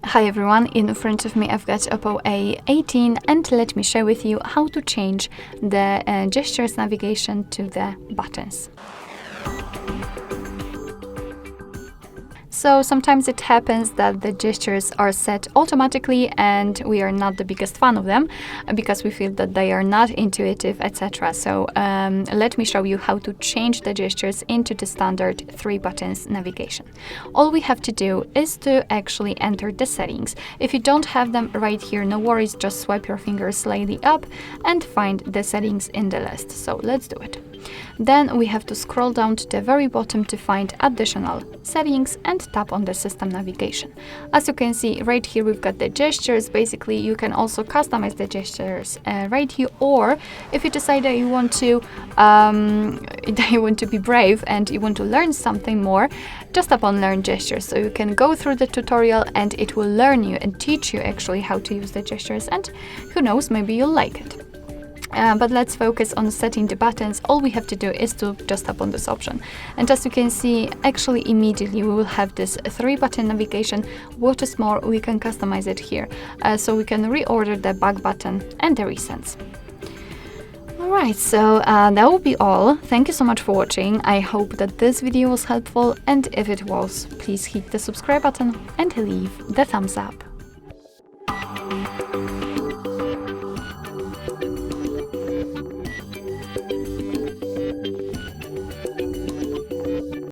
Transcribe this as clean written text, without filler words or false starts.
Hi everyone, in front of me I've got OPPO A18 and let me share with you how to change the gestures navigation to the buttons. So sometimes it happens that the gestures are set automatically and we are not the biggest fan of them because we feel that they are not intuitive, etc. So let me show you how to change the gestures into the standard 3 buttons navigation. All we have to do is to actually enter the settings. If you don't have them right here, no worries, just swipe your finger slightly up and find the settings in the list. So let's do it. Then we have to scroll down to the very bottom to find additional settings and tap on the system navigation. As you can see right here, we've got the gestures. Basically, you can also customize the gestures right here, or if you decide that you want to be brave and you want to learn something more, just tap on learn gestures. So you can go through the tutorial and it will learn you and teach you actually how to use the gestures, and who knows, maybe you'll like it. But let's focus on setting the buttons. All we have to do is to just tap on this option. And as you can see, actually immediately we will have this 3 button navigation. What is more, we can customize it here. So we can reorder the back button and the recents. Alright, so that will be all. Thank you so much for watching. I hope that this video was helpful, and if it was, please hit the subscribe button and leave the thumbs up.